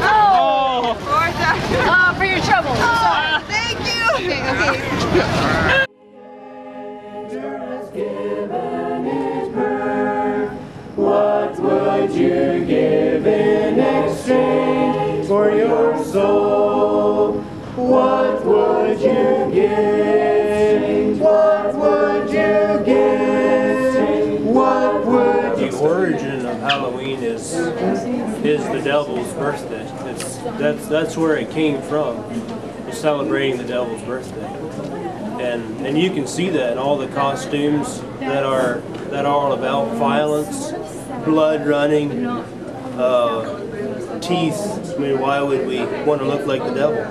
Oh, for your trouble. Oh, thank you. Okay. What would you give in exchange for your soul? What would you give? What would you give? What would you? The origin of Halloween is the devil's birthday. That's where it came from. It's celebrating the devil's birthday, and you can see that in all the costumes that are all about violence, blood running, teeth. I mean, why would we want to look like the devil?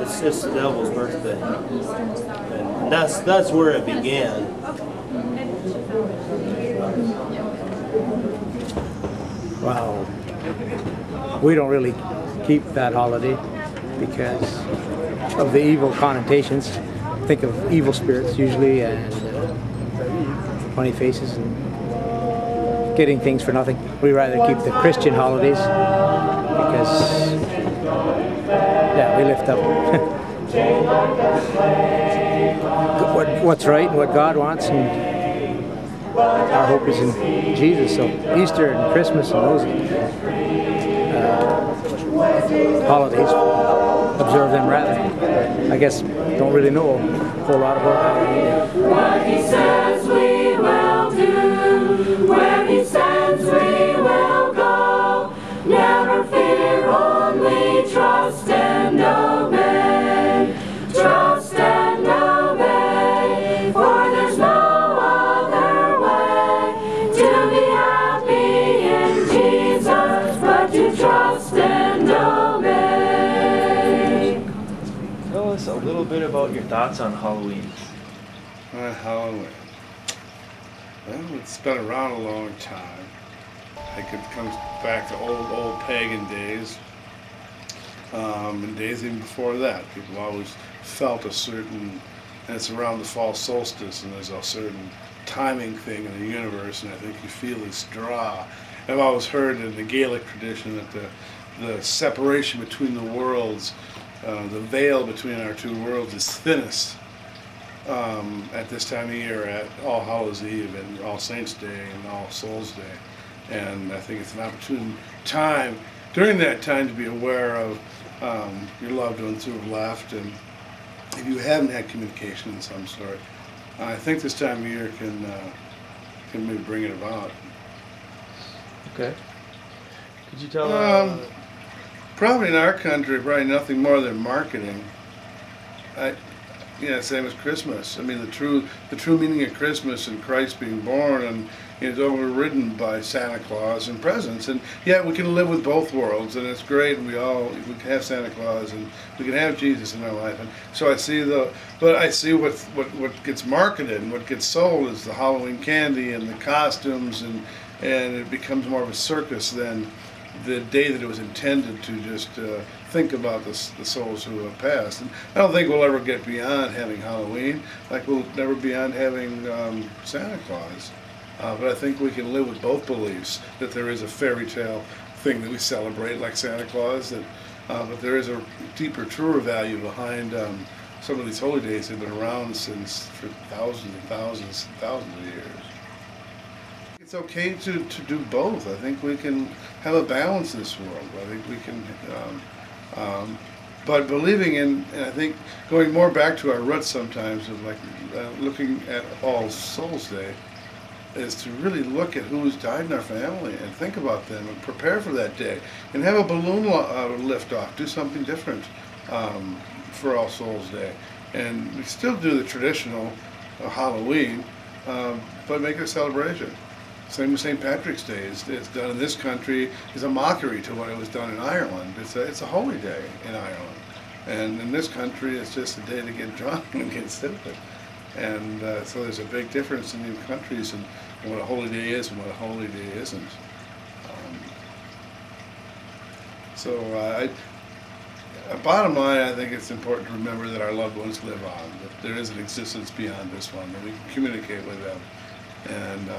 It's the devil's birthday, and that's where it began. Well, we don't really keep that holiday because of the evil connotations. Think of evil spirits usually, and funny faces and getting things for nothing. We rather keep the Christian holidays because, yeah, we lift up what's right and what God wants, and our hope is in Jesus. So Easter and Christmas and those holidays, observe them rather. I guess don't really know a whole lot about Halloween. What he says we will do, where he sends we will go. Never fear, only trust and obey. Trust and obey, for there's no other way to be happy in Jesus, but to trust and obey. Tell us a little bit about your thoughts on Halloween. Halloween. Well, it's been around a long time. I think it comes back to old pagan days. And days even before that. People always felt a certain, and it's around the fall solstice, and there's a certain timing thing in the universe, and I think you feel this draw. I've always heard in the Gaelic tradition that the separation between the worlds, the veil between our two worlds is thinnest at this time of year, at All Hallows Eve and All Saints Day and All Souls Day. And I think it's an opportune time, during that time, to be aware of your loved ones who have left, and if you haven't had communication in some sort, I think this time of year can maybe bring it about. Okay. Could you tell probably in our country, probably nothing more than marketing. Yeah, same as Christmas. I mean, the true meaning of Christmas and Christ being born, and it's overridden by Santa Claus and presents. And yeah, we can live with both worlds, and it's great. And we can have Santa Claus, and we can have Jesus in our life. And so I see what gets marketed and what gets sold is the Halloween candy and the costumes, and it becomes more of a circus than the day that it was intended to just think about the souls who have passed. And I don't think we'll ever get beyond having Halloween, like we'll never beyond having Santa Claus. But I think we can live with both beliefs, that there is a fairy tale thing that we celebrate like Santa Claus, but there is a deeper, truer value behind some of these holy days that have been around for thousands and thousands and thousands of years. It's okay to do both. I think we can have a balance in this world. I think we can, but believing in, and I think going more back to our roots sometimes of like looking at All Souls Day, is to really look at who's died in our family and think about them and prepare for that day and have a balloon lift off, do something different for All Souls Day. And we still do the traditional Halloween, but make it a celebration. Same with St. Patrick's Day. It's done in this country is a mockery to what it was done in Ireland. It's a holy day in Ireland. And in this country, it's just a day to get drunk and get stupid. And so there's a big difference in these countries and what a holy day is and what a holy day isn't. Bottom line, I think it's important to remember that our loved ones live on, that there is an existence beyond this one, that we can communicate with them. And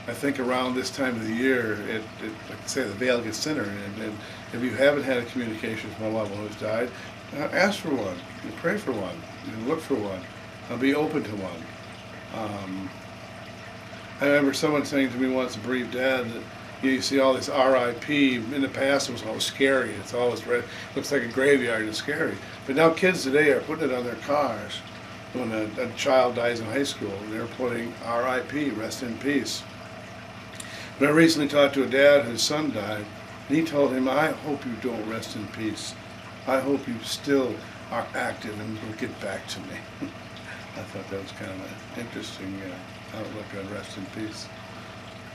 I think around this time of the year, like I say, the veil gets thinner, and if you haven't had a communication with a loved one who's died, ask for one, pray for one, look for one, be open to one. I remember someone saying to me once, a bereaved dad, that you see all this RIP. In the past, it was always scary. It's always red. Looks like a graveyard and scary. But now kids today are putting it on their cars. When a child dies in high school, they're putting RIP, rest in peace. But I recently talked to a dad whose son died, and he told him, I hope you don't rest in peace. I hope you still are active and will get back to me. I thought that was kind of an interesting outlook on rest in peace.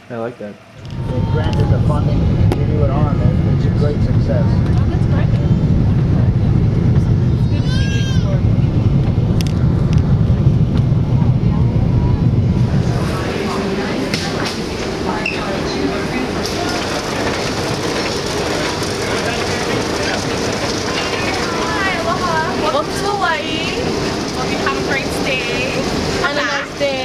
I like that. They granted the funding to continue it on, and it's a great success. Oh, that's great. It's good to see you explore. Hi, aloha. Welcome to Hawaii. Hope you have a great stay. And a nice day.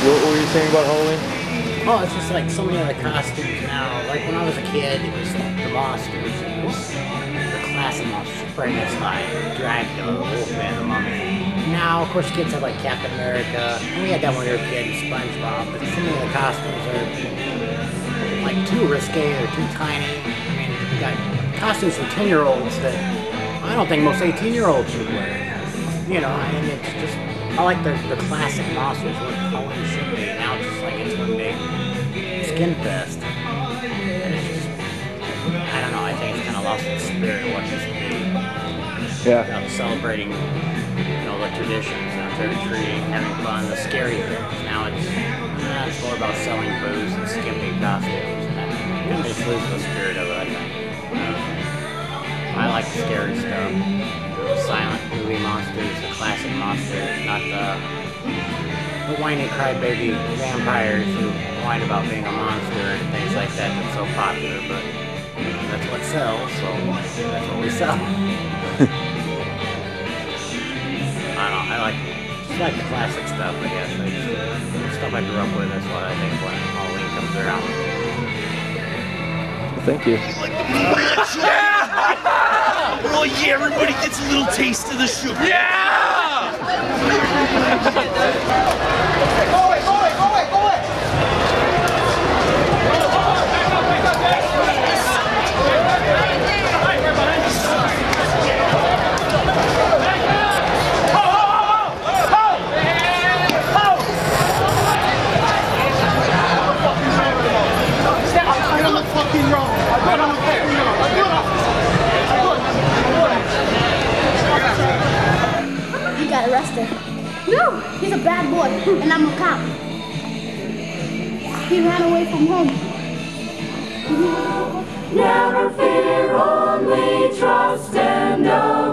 What were you saying about Halloween? Oh, it's just like so many other costumes now. Like when I was a kid, it was the monsters. It was the classic monsters, Frankenstein, Dracula, Wolfman, the Mummy. Now, of course, kids have like Captain America. And we had that when we were kids, SpongeBob. But so many of the costumes are like too risque or too tiny. I mean, we got costumes for 10-year-olds that I don't think most 18-year-olds should wear. You know, and it's just, I like the classic monsters, what Halloween should be. Now it's just like it's one big skin fest. And it's just, I don't know, I think it's kind of lost its spirit of what it used to be. Yeah. About celebrating, you know, the traditions, trick-or-treating, having fun, the scary things. Now it's more about selling booze and skimpy costumes. And it kind of just loses the spirit of it, I think. I like the scary stuff. The silent movie monsters, the classic monsters, not the whiny crybaby vampires who whine about being a monster and things like that that's so popular, but that's what sells, so that's what we sell. I don't know, I just like the classic stuff, I guess. The stuff I grew up with, that's what I think when Halloween comes around. Well, thank you. Oh yeah, everybody gets a little taste of the sugar. Yeah! Go away, go away, go away, go away! I'm on the fucking road. I'm on the fucking road. He got arrested. No, he's a bad boy, and I'm a cop. He ran away from home. Never fear, only trust and obey.